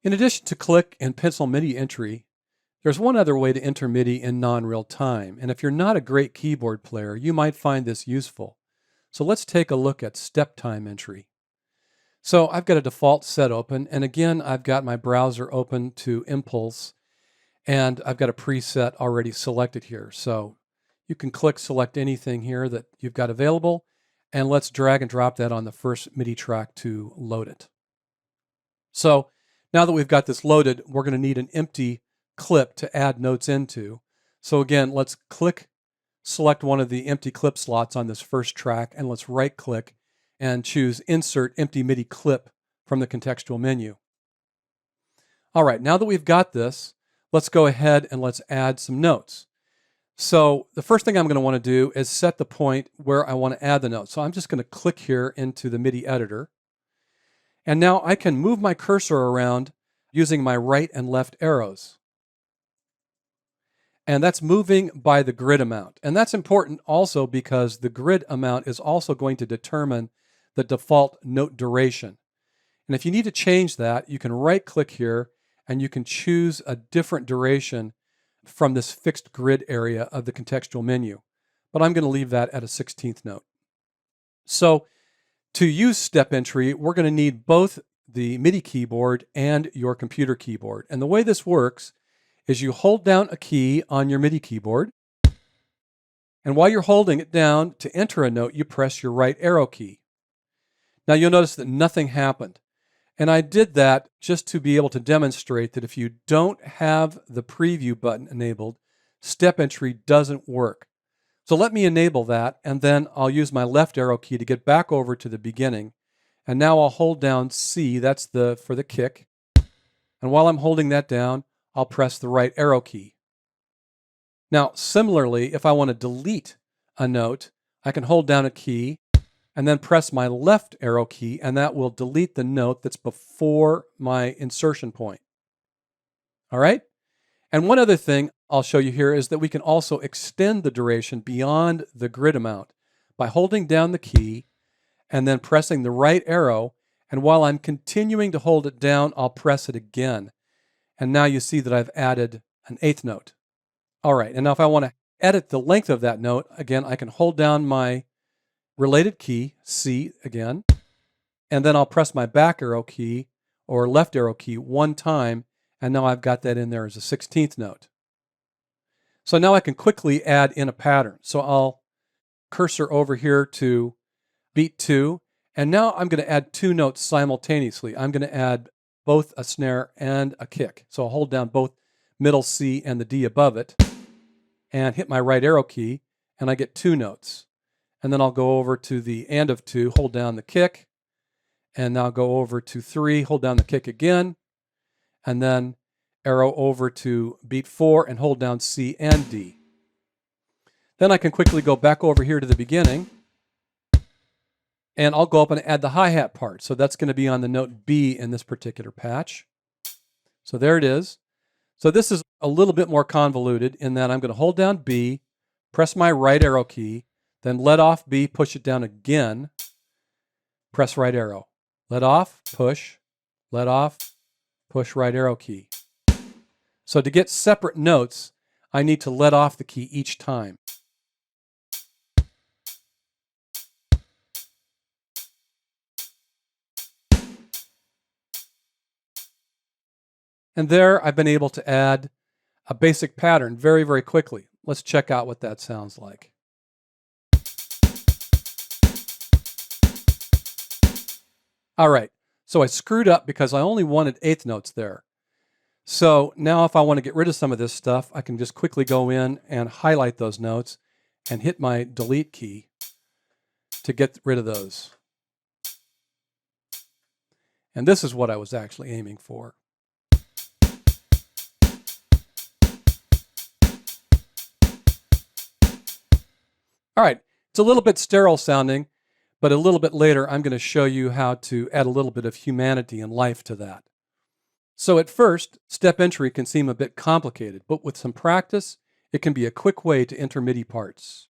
In addition to click and pencil MIDI entry, there's one other way to enter MIDI in non-real time, and if you're not a great keyboard player, you might find this useful. So let's take a look at step time entry. So I've got a default set open, and again, I've got my browser open to Impulse, and I've got a preset already selected here. So you can click select anything here that you've got available, and let's drag and drop that on the first MIDI track to load it. So now that we've got this loaded, we're going to need an empty clip to add notes into. So again, let's select one of the empty clip slots on this first track, and let's right click and choose Insert Empty MIDI Clip from the contextual menu. All right, now that we've got this, let's go ahead and let's add some notes. So the first thing I'm going to want to do is set the point where I want to add the notes. So I'm just going to click here into the MIDI editor. And now I can move my cursor around using my right and left arrows. And that's moving by the grid amount. And that's important also because the grid amount is also going to determine the default note duration. And if you need to change that, you can right click here and you can choose a different duration from this fixed grid area of the contextual menu. But I'm going to leave that at a 16th note. So to use step entry, we're going to need both the MIDI keyboard and your computer keyboard. And the way this works is you hold down a key on your MIDI keyboard, and while you're holding it down to enter a note, you press your right arrow key. Now you'll notice that nothing happened. And I did that just to be able to demonstrate that if you don't have the preview button enabled, step entry doesn't work. So let me enable that, and then I'll use my left arrow key to get back over to the beginning. And now I'll hold down C, that's for the kick. And while I'm holding that down, I'll press the right arrow key. Now, similarly, if I want to delete a note, I can hold down a key and then press my left arrow key, and that will delete the note that's before my insertion point. All right? And one other thing I'll show you here is that we can also extend the duration beyond the grid amount by holding down the key and then pressing the right arrow. And while I'm continuing to hold it down, I'll press it again. And now you see that I've added an 8th note. All right, and now if I want to edit the length of that note, again, I can hold down my related key, C again, and then I'll press my back arrow key or left arrow key one time, and now I've got that in there as a 16th note. So now I can quickly add in a pattern. So I'll cursor over here to beat 2, and now I'm going to add 2 notes simultaneously. I'm going to add both a snare and a kick. So I'll hold down both middle C and the D above it and hit my right arrow key, and I get 2 notes. And then I'll go over to the end of 2, hold down the kick, and now go over to 3, hold down the kick again, and then arrow over to beat 4 and hold down C and D. Then I can quickly go back over here to the beginning, and I'll go up and add the hi-hat part. So that's going to be on the note B in this particular patch. So there it is. So this is a little bit more convoluted in that I'm going to hold down B, press my right arrow key, then let off B, push it down again, press right arrow. Let off, push, let off, push right arrow key. So to get separate notes, I need to let off the key each time. And there I've been able to add a basic pattern very, very quickly. Let's check out what that sounds like. All right, so I screwed up because I only wanted 8th notes there. So now if I want to get rid of some of this stuff, I can just quickly go in and highlight those notes and hit my delete key to get rid of those. And this is what I was actually aiming for. All right, it's a little bit sterile sounding, but a little bit later I'm going to show you how to add a little bit of humanity and life to that. So at first, step entry can seem a bit complicated, but with some practice, it can be a quick way to enter MIDI parts.